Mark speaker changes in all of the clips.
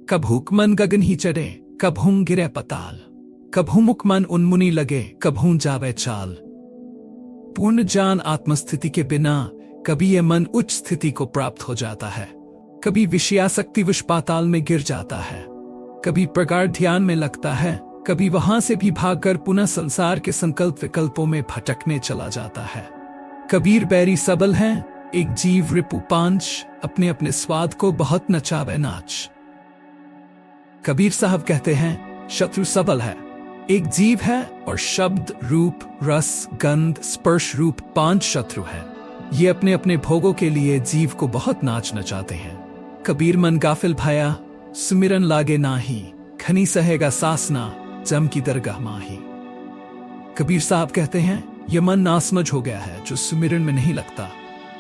Speaker 1: कभू मन गगन ही चढ़े, कभू गिरे पताल, कभू मुख मन उन्मुनी लगे, कभू जावे चाल। पूर्ण ज्ञान आत्मस्थिति के बिना कभी ये मन उच्च स्थिति को प्राप्त हो जाता है, कभी विषयासक्ति विष पाताल में गिर जाता है, कभी प्रगाढ़ ध्यान में लगता है, कभी वहां से भी भागकर पुनः संसार के संकल्प विकल्पों में भटकने चला जाता है। कबीर बैरी सबल है, एक जीव रिपु पांच, अपने अपने स्वाद को बहुत नचावे नाच। कबीर साहब कहते हैं शत्रु सबल है, एक जीव है और शब्द रूप रस गंध स्पर्श रूप 5 शत्रु है। ये अपने अपने भोगों के लिए जीव को बहुत नाच नचाते हैं। कबीर मन गाफिल भया, सुमिरन लागे नाही, खनी सहेगा सासना, जम की दरगाह माही। कबीर साहब कहते हैं यह मन नासमझ हो गया है जो सुमिरन में नहीं लगता।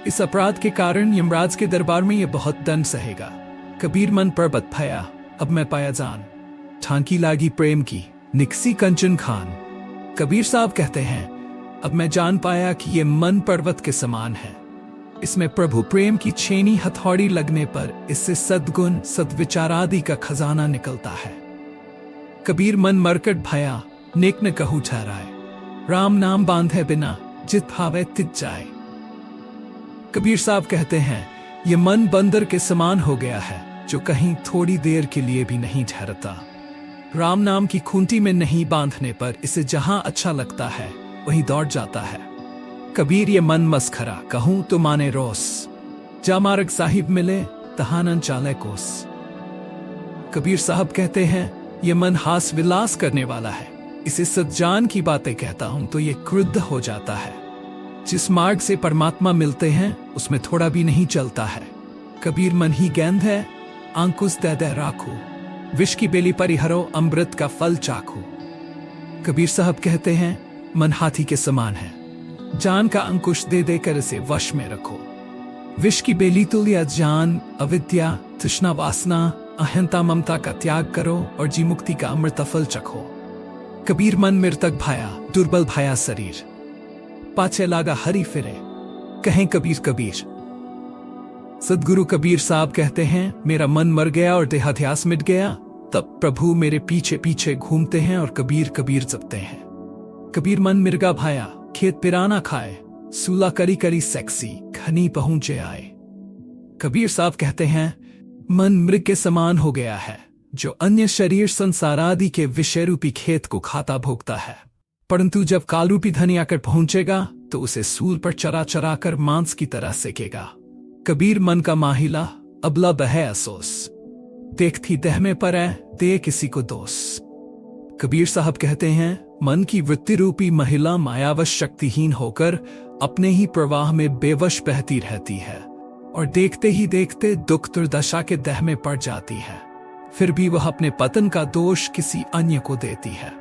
Speaker 1: इस अपराध के कारण यमराज के दरबार में यह बहुत दंड सहेगा। कबीर मन पर्वत भया, अब मैं पाया जान, ठांकी लागी प्रेम की, निकसी कंचन खान। कबीर साहब कहते हैं अब मैं जान पाया कि ये मन पर्वत के समान है। इसमें प्रभु प्रेम की छेनी हथौड़ी लगने पर इससे सद्गुण सद्विचारादि का खजाना निकलता है। कबीर मन मरकट भया, नेक न कहू ठहराए, राम नाम बांधे बिना, जित भावे तित जाए। कबीर साहब कहते हैं ये मन बंदर के समान हो गया है जो कहीं थोड़ी देर के लिए भी नहीं ठहरता। राम नाम की खूंटी में नहीं बांधने पर इसे जहां अच्छा लगता है वहीं दौड़ जाता है। कबीर ये मन मस्खरा, कहूं तो माने रोस, जा मार्ग साहिब मिले तहानन चाले कोस। कबीर साहब कहते हैं ये मन हास विलास करने वाला है, इसे सज्जान की बातें कहता हूं तो ये क्रुद्ध हो जाता है। जिस मार्ग से परमात्मा मिलते हैं उसमें थोड़ा भी नहीं चलता है। कबीर मन ही गेंद है, अंकुश दे दे राखो, विष की बेली परिहरो, अमृत का फल चाखो। कबीर साहब कहते हैं मन हाथी के समान है, जान का अंकुश दे देकर इसे वश में रखो। विष की बेली तुल्य जान, अविद्या तृष्णा वासना अहंता ममता का त्याग करो और जी मुक्ति का अमृत फल चखो। कबीर मन मृतक भाया, दुर्बल भाया शरीर, पाछे लागा हरि फिरे, कहें कबीर कबीर। सदगुरु कबीर साहब कहते हैं मेरा मन मर गया और देहाध्यास मिट गया, तब प्रभु मेरे पीछे पीछे घूमते हैं और कबीर कबीर जपते हैं। कबीर मन मिर्गा भाया, खेत पिराना खाए, सूला करी करी सेक्सी, घनी पहुंचे आए। कबीर साहब कहते हैं मन मृग के समान हो गया है जो अन्य शरीर संसारादि के विषय रूपी खेत को खाता भोगता है, परंतु जब कालरूपी धन आकर पहुंचेगा तो उसे सूल पर चरा चरा कर मांस की तरह सेकेगा। कबीर मन का माहिला, अबला बहे अफसोस, देखती दह में पर है, दे किसी को दोष। कबीर साहब कहते हैं मन की वृत्ति रूपी महिला मायावश शक्तिहीन होकर अपने ही प्रवाह में बेवश बहती रहती है और देखते ही देखते दुख दुर्दशा के दह में पड़ जाती है। फिर भी वह अपने पतन का दोष किसी अन्य को देती है।